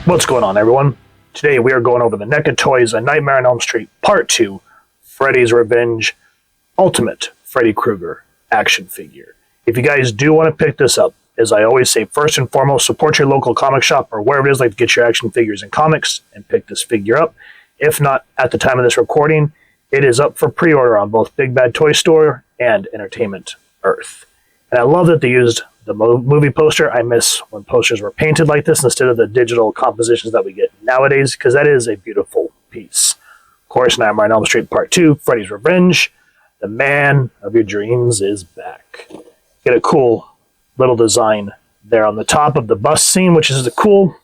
What's going on, everyone? Today we are going over the NECA Toys A Nightmare on Elm Street Part 2, Freddy's Revenge Ultimate Freddy Krueger action figure. If you guys do want to pick this up, as I always say, first and foremost, support your local comic shop or wherever it is like to get your action figures and comics and pick this figure up. If not, at the time of this recording, it is up for pre-order on both Big Bad Toy Store and Entertainment Earth. And I love that they used the movie poster. I miss when posters were painted like this instead of the digital compositions that we get nowadays, because that is a beautiful piece. Of course, Nightmare on Elm Street Part 2, Freddy's Revenge. The man of your dreams is back. Get a cool little design there on the top of the bust scene, which is the cool.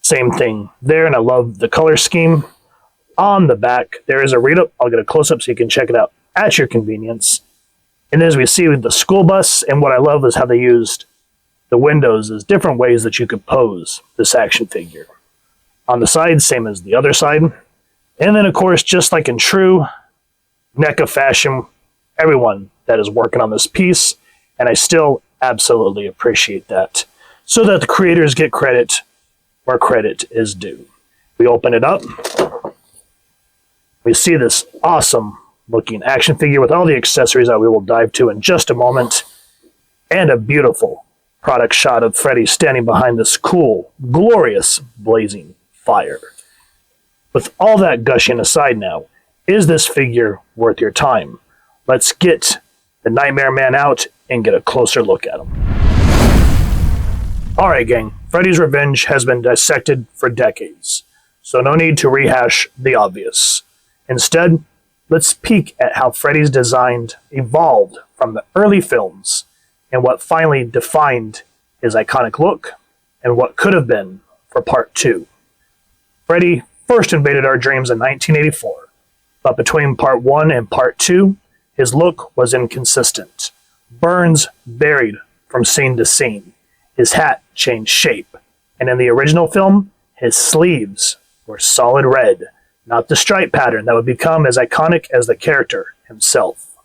Same thing there, and I love the color scheme. On the back, there is a read-up. I'll get a close-up so you can check it out at your convenience. And as we see with the school bus, and what I love is how they used the windows as different ways that you could pose this action figure. On the side, same as the other side. And then, of course, just like in true NECA fashion, everyone that is working on this piece, and I still absolutely appreciate that, so that the creators get credit where credit is due. We open it up. We see this awesome looking action figure with all the accessories that we will dive to in just a moment, and a beautiful product shot of Freddy standing behind this cool, glorious, blazing fire. With all that gushing aside now, is this figure worth your time? Let's get the Nightmare Man out and get a closer look at him. Alright gang, Freddy's Revenge has been dissected for decades, so no need to rehash the obvious. Instead, let's peek at how Freddy's design evolved from the early films and what finally defined his iconic look and what could have been for Part 2. Freddy first invaded our dreams in 1984, but between Part 1 and Part 2, his look was inconsistent. Burns varied from scene to scene. His hat changed shape, and in the original film, his sleeves were solid red, not the stripe pattern that would become as iconic as the character himself.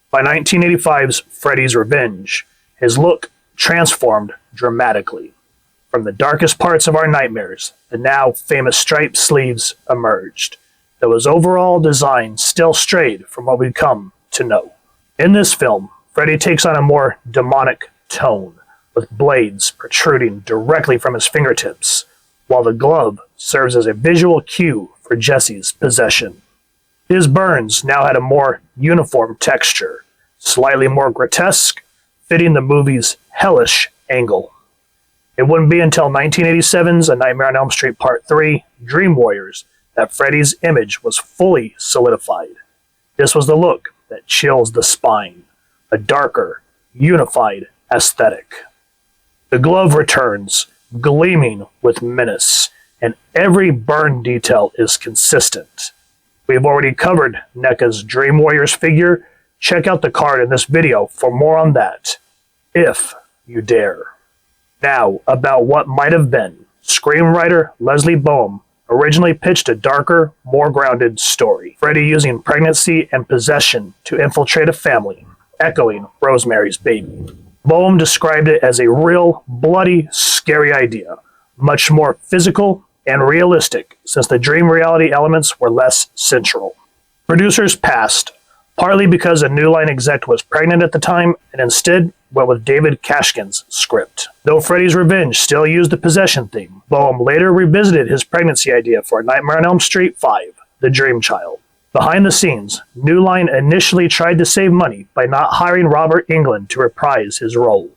By 1985's Freddy's Revenge, his look transformed dramatically. From the darkest parts of our nightmares, the now famous striped sleeves emerged, though his overall design still strayed from what we've come to know. In this film, Freddy takes on a more demonic tone, with blades protruding directly from his fingertips, while the glove serves as a visual cue for Jesse's possession. His burns now had a more uniform texture, slightly more grotesque, fitting the movie's hellish angle. It wouldn't be until 1987's A Nightmare on Elm Street Part 3, Dream Warriors, that Freddy's image was fully solidified. This was the look that chills the spine, a darker, unified aesthetic. The glove returns, gleaming with menace, and every burn detail is consistent. We have already covered NECA's Dream Warriors figure. Check out the card in this video for more on that, if you dare. Now, about what might have been. Screenwriter Leslie Boehm originally pitched a darker, more grounded story. Freddy using pregnancy and possession to infiltrate a family, echoing Rosemary's Baby. Boehm described it as a real, bloody, scary idea, much more physical and realistic, since the dream reality elements were less central. Producers passed, partly because a New Line exec was pregnant at the time, and instead went with David Kashkin's script. Though Freddy's Revenge still used the possession theme, Boehm later revisited his pregnancy idea for Nightmare on Elm Street 5, The Dream Child. Behind the scenes, New Line initially tried to save money by not hiring Robert Englund to reprise his role,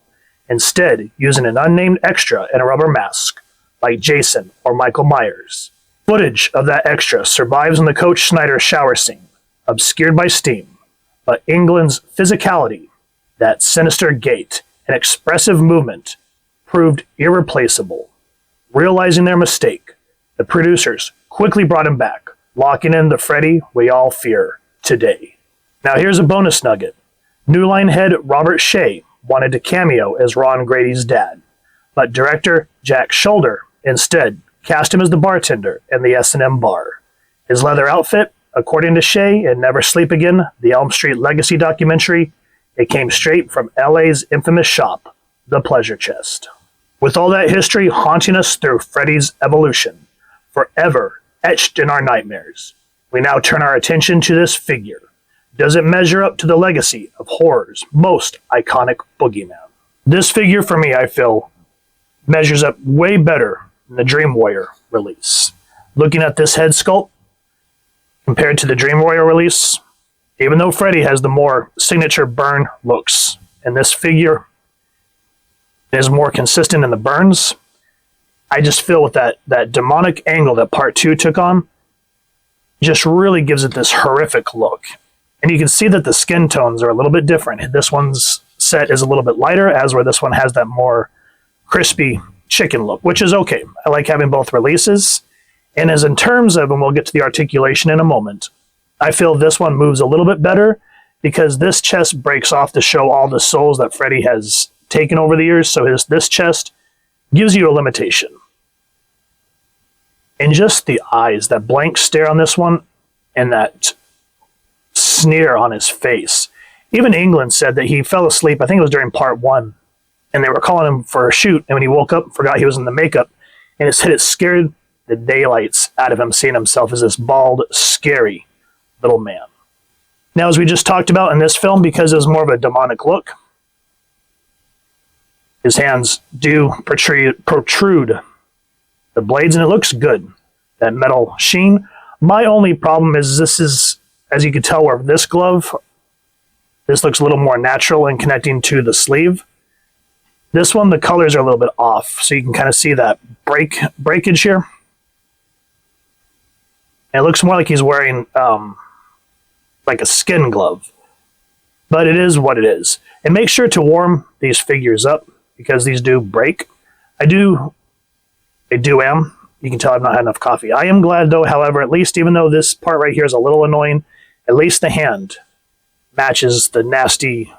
instead using an unnamed extra in a rubber mask, like Jason or Michael Myers. Footage of that extra survives in the Coach Snyder shower scene, obscured by steam, but Englund's physicality, that sinister gait, and expressive movement proved irreplaceable. Realizing their mistake, the producers quickly brought him back, locking in the Freddy we all fear today. Now here's a bonus nugget. New Line head Robert Shea wanted to cameo as Ron Grady's dad, but director Jack Shoulder instead cast him as the bartender in the S&M bar. His leather outfit, according to Shea in Never Sleep Again, the Elm Street Legacy documentary, it came straight from LA's infamous shop, The Pleasure Chest. With all that history haunting us through Freddy's evolution, forever etched in our nightmares, we now turn our attention to this figure. Does it measure up to the legacy of horror's most iconic boogeyman? This figure, for me, I feel, measures up way better than the Dream Warrior release. Looking at this head sculpt, compared to the Dream Warrior release, even though Freddy has the more signature burn looks, and this figure is more consistent in the burns, I just feel with that demonic angle that part 2 took on, just really gives it this horrific look. And you can see that the skin tones are a little bit different. This one's set is a little bit lighter, as where this one has that more crispy chicken look, which is okay. I like having both releases. And as in terms of, and we'll get to the articulation in a moment, I feel this one moves a little bit better because this chest breaks off to show all the souls that Freddy has taken over the years. So this chest gives you a limitation. And just the eyes, that blank stare on this one, and that sneer on his face. Even Englund said that he fell asleep, I think it was during part 1, and they were calling him for a shoot, and when he woke up, forgot he was in the makeup, and it scared the daylights out of him, seeing himself as this bald, scary little man. Now, as we just talked about in this film, because it was more of a demonic look, his hands do protrude the blades, and it looks good. That metal sheen. My only problem is this is, as you can tell, where this glove, this looks a little more natural and connecting to the sleeve. This one, the colors are a little bit off, so you can kind of see that breakage here. And it looks more like he's wearing like a skin glove. But it is what it is. And make sure to warm these figures up, because these do break. I am. You can tell I've not had enough coffee. I am glad, though, however, at least even though this part right here is a little annoying, at least the hand matches the nasty,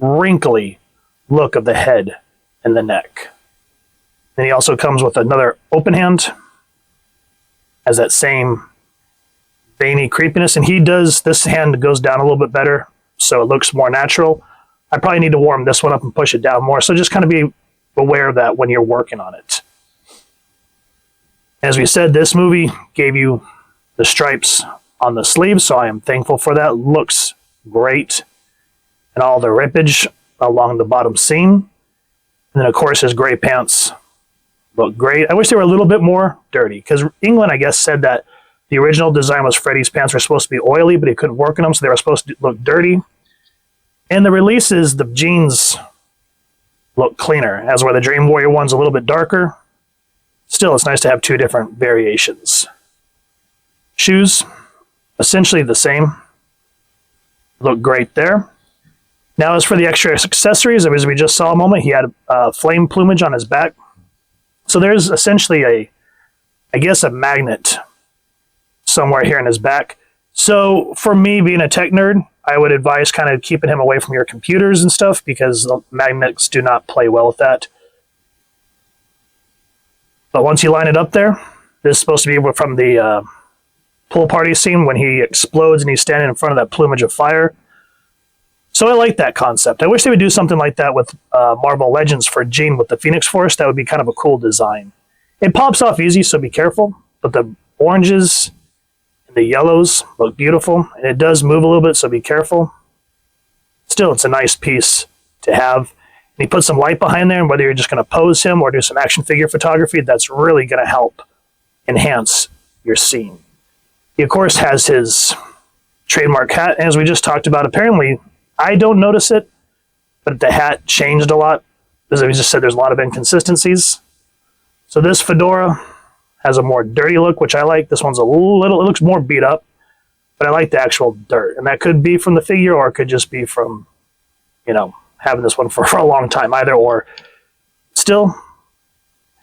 wrinkly look of the head and the neck. Then he also comes with another open hand, has that same veiny creepiness, and this hand goes down a little bit better, so it looks more natural. I probably need to warm this one up and push it down more, so just kind of be aware of that when you're working on it. As we said, this movie gave you the stripes on the sleeve, so I am thankful for that. Looks great. And all the rippage along the bottom seam. And then, of course, his gray pants look great. I wish they were a little bit more dirty, because Englund, I guess, said that the original design was Freddy's pants were supposed to be oily, but he couldn't work in them, so they were supposed to look dirty. And the releases, the jeans look cleaner, as where the Dream Warrior one's a little bit darker. Still, it's nice to have two different variations. Shoes, essentially the same. Look great there. Now, as for the extra accessories, as we just saw a moment, he had flame plumage on his back. So there's essentially I guess a magnet somewhere here in his back. So for me, being a tech nerd, I would advise kind of keeping him away from your computers and stuff, because the magnets do not play well with that. But once you line it up there, this is supposed to be from the pool party scene when he explodes and he's standing in front of that plumage of fire. So I like that concept. I wish they would do something like that with Marvel Legends for Jean with the Phoenix Force. That would be kind of a cool design. It pops off easy, so be careful. But the oranges and the yellows look beautiful. And it does move a little bit, so be careful. Still, it's a nice piece to have. And he puts some light behind there, and whether you're just going to pose him or do some action figure photography, that's really going to help enhance your scene. He, of course, has his trademark hat. And as we just talked about, apparently, I don't notice it, but the hat changed a lot. As we just said, there's a lot of inconsistencies. So this fedora has a more dirty look, which I like. This one's a little, it looks more beat up, but I like the actual dirt. And that could be from the figure, or it could just be from, having this one for a long time, either or. Still,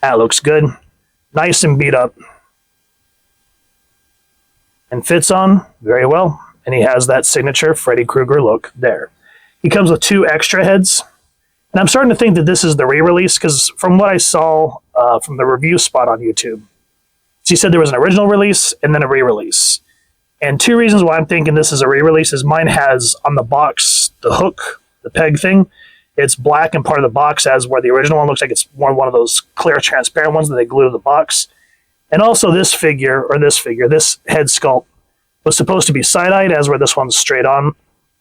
that looks good. Nice and beat up. And fits on very well. And he has that signature Freddy Krueger look there. He comes with 2 extra heads. And I'm starting to think that this is the re-release, because from what I saw from the review spot on YouTube, she said there was an original release and then a re-release. And 2 reasons why I'm thinking this is a re-release is mine has on the box the hook, the peg thing, It's black and part of the box, as where the original one looks like it's one of those clear transparent ones that they glue to the box. And also this head sculpt was supposed to be side-eyed, as where this one's straight on.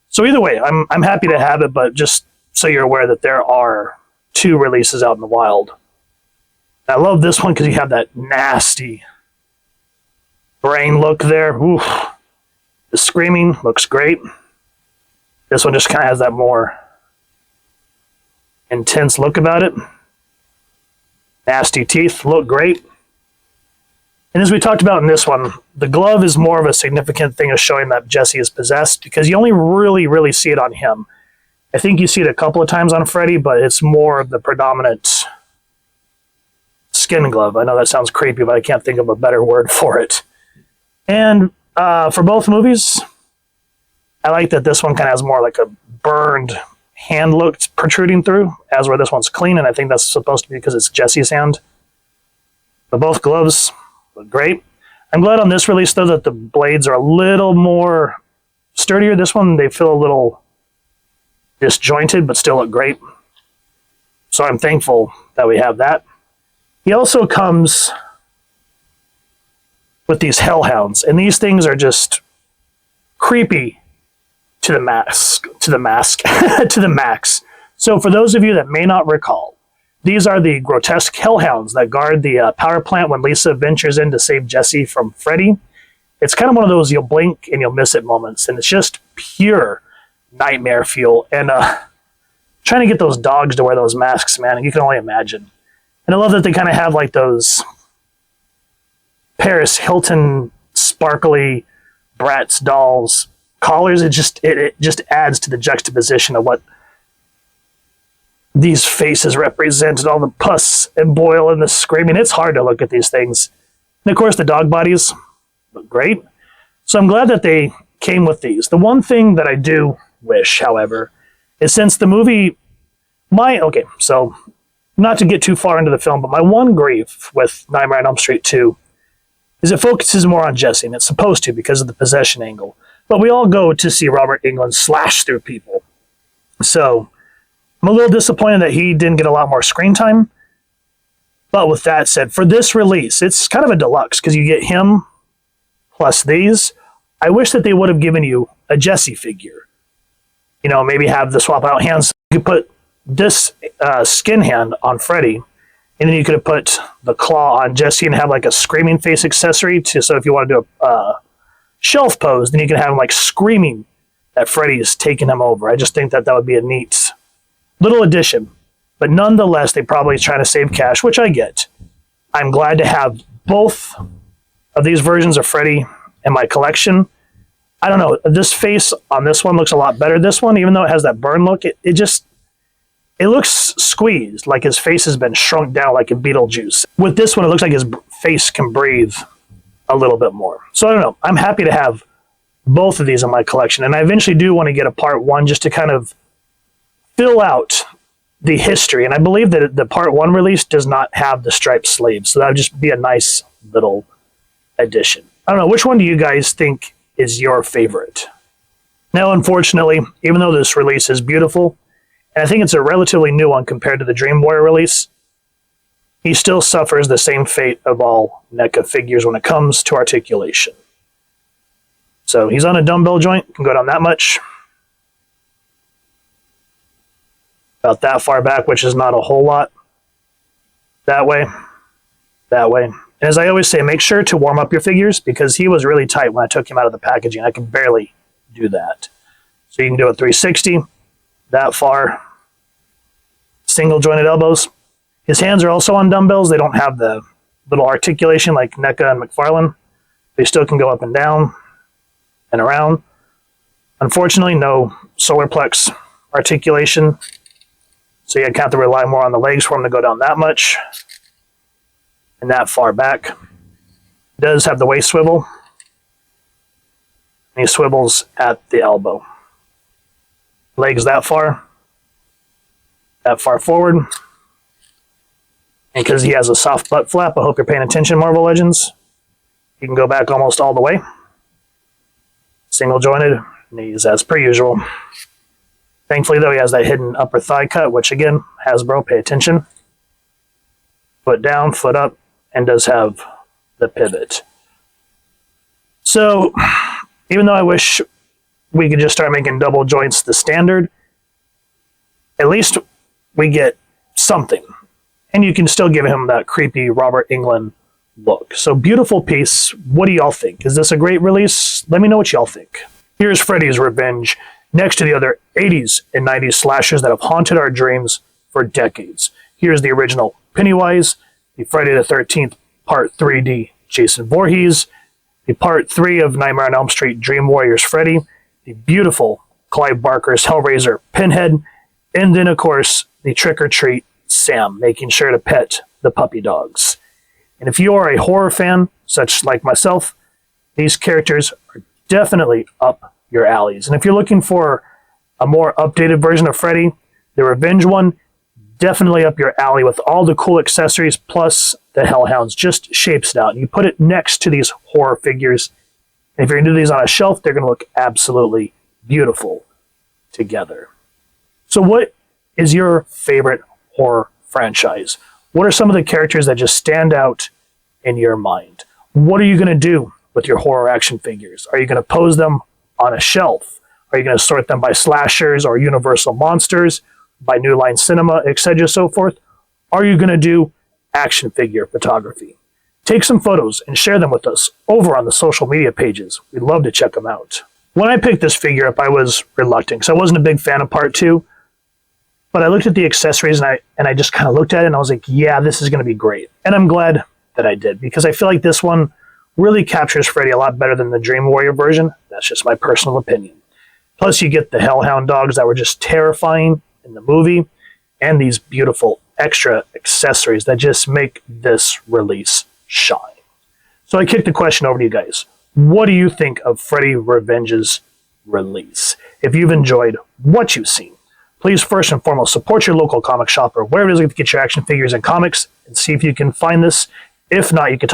So either way, I'm happy to have it, but just so you're aware that there are 2 releases out in the wild. I love this one because you have that nasty brain look there. Oof. The screaming looks great. This one just kind of has that more intense look about it. Nasty teeth look great. And as we talked about in this one, the glove is more of a significant thing of showing that Jesse is possessed, because you only really see it on him. I think you see it a couple of times on Freddy, but it's more of the predominant skin glove. I know that sounds creepy, but I can't think of a better word for it. And for both movies, I like that this one kind of has more like a burned hand look protruding through, as where this one's clean, and I think that's supposed to be because it's Jesse's hand. But both gloves look great. I'm glad on this release, though, that the blades are a little more sturdier. This one, they feel a little disjointed, but still look great. So I'm thankful that we have that. He also comes with these hellhounds, and these things are just creepy to the max. So for those of you that may not recall, these are the grotesque hellhounds that guard the power plant when Lisa ventures in to save Jesse from Freddy. It's kind of one of those you'll blink and you'll miss it moments, and it's just pure nightmare fuel. And trying to get those dogs to wear those masks, man, you can only imagine. And I love that they kind of have like those Paris Hilton sparkly Bratz dolls collars. It just adds to the juxtaposition of what these faces represent, and all the pus and boil and the screaming. It's hard to look at these things. And of course, the dog bodies look great. So I'm glad that they came with these. The one thing that I do wish, however, is since the movie, so not to get too far into the film, but my one grief with Nightmare on Elm Street 2 is it focuses more on Jesse, and it's supposed to because of the possession angle. But we all go to see Robert Englund slash through people. So I'm a little disappointed that he didn't get a lot more screen time. But with that said, for this release, it's kind of a deluxe because you get him plus these. I wish that they would have given you a Jesse figure. You know, maybe have the swap out hands. You could put this skin hand on Freddy, and then you could have put the claw on Jesse and have like a screaming face accessory so if you want to do a shelf pose, then you can have him like screaming that Freddy is taking him over. I just think that would be a neat little addition. But nonetheless, they probably trying to save cash, which I get. I'm glad to have both of these versions of Freddy in my collection. I don't know, this face on this one looks a lot better. This one, even though it has that burn look, it looks squeezed, like his face has been shrunk down like a Beetlejuice. With this one, it looks like his face can breathe a little bit more. So I don't know, I'm happy to have both of these in my collection, and I eventually do want to get a part 1 just to kind of fill out the history. And I believe that the part 1 release does not have the striped sleeves, so that would just be a nice little addition. I don't know, which one do you guys think is your favorite? Now, unfortunately, even though this release is beautiful, and I think it's a relatively new one compared to the Dream Warrior release, he still suffers the same fate of all NECA figures when it comes to articulation. So he's on a dumbbell joint, can go down that much. About that far back, which is not a whole lot. That way, that way. And as I always say, make sure to warm up your figures, because he was really tight when I took him out of the packaging. I can barely do that. So you can do a 360, that far. Single jointed elbows. His hands are also on dumbbells. They don't have the little articulation like NECA and McFarlane. They still can go up and down and around. Unfortunately, no solar plex articulation. So you kind of have to rely more on the legs for him to go down that much and that far back. It does have the waist swivel. And he swivels at the elbow. Legs that far forward. And because he has a soft butt flap, I hope you're paying attention, Marvel Legends. You can go back almost all the way. Single jointed, knees as per usual. Thankfully, though, he has that hidden upper thigh cut, which again, Hasbro, pay attention. Foot down, foot up, and does have the pivot. So, even though I wish we could just start making double joints the standard, at least we get something. And you can still give him that creepy Robert Englund look. So, beautiful piece. What do y'all think? Is this a great release? Let me know what y'all think. Here's Freddy's Revenge, next to the other 80s and 90s slashers that have haunted our dreams for decades. Here's the original Pennywise, the Friday the 13th Part 3D Jason Voorhees, the Part 3 of Nightmare on Elm Street Dream Warriors Freddy, the beautiful Clive Barker's Hellraiser Pinhead, and then, of course, the Trick or Treat Sam, making sure to pet the puppy dogs. And if you are a horror fan, such like myself, these characters are definitely up your alleys. And if you're looking for a more updated version of Freddy, the Revenge one, definitely up your alley with all the cool accessories, plus the Hellhounds. Just shapes it out. You put it next to these horror figures, and if you're going to do these on a shelf, they're going to look absolutely beautiful together. So what is your favorite horror franchise? What are some of the characters that just stand out in your mind? What are you going to do with your horror action figures? Are you going to pose them on a shelf? Are you going to sort them by slashers or Universal Monsters, by New Line Cinema, etc., so forth? Are you going to do action figure photography? Take some photos and share them with us over on the social media pages. We'd love to check them out. When I picked this figure up, I was reluctant because I wasn't a big fan of Part 2. But I looked at the accessories and I just kind of looked at it and I was like, yeah, this is going to be great. And I'm glad that I did, because I feel like this one really captures Freddy a lot better than the Dream Warrior version. That's just my personal opinion. Plus you get the Hellhound dogs that were just terrifying in the movie, and these beautiful extra accessories that just make this release shine. So I kicked the question over to you guys. What do you think of Freddy Revenge's release? If you've enjoyed what you've seen, please first and foremost support your local comic shop or wherever it is you get your action figures and comics, and see if you can find this. If not, you can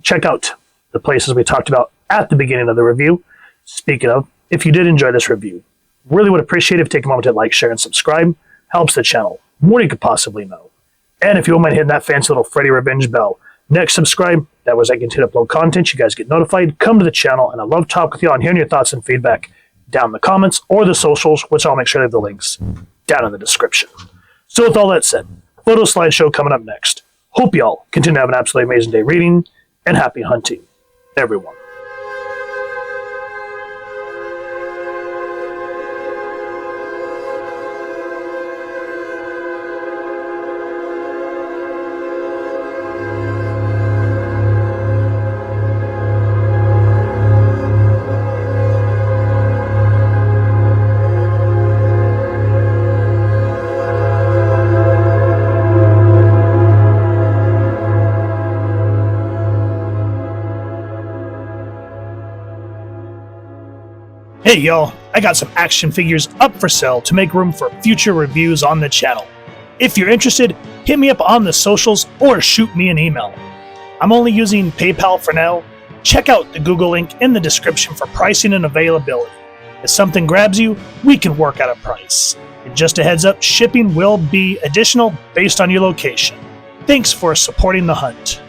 check out the places we talked about at the beginning of the review. Speaking of, if you did enjoy this review, really would appreciate it if you take a moment to like, share, and subscribe. Helps the channel more than you could possibly know. And if you won't mind hitting that fancy little Freddy Revenge bell. Next, subscribe. That way I can continue to upload content. You guys get notified. Come to the channel, and I love talking with you on hearing your thoughts and feedback down in the comments or the socials, which I'll make sure to have the links down in the description. So with all that said, photo slideshow coming up next. Hope y'all continue to have an absolutely amazing day reading, and happy hunting, everyone. Hey y'all, I got some action figures up for sale to make room for future reviews on the channel. If you're interested, hit me up on the socials or shoot me an email. I'm only using PayPal for now. Check out the Google link in the description for pricing and availability. If something grabs you, we can work out a price. And just a heads up, shipping will be additional based on your location. Thanks for supporting the hunt.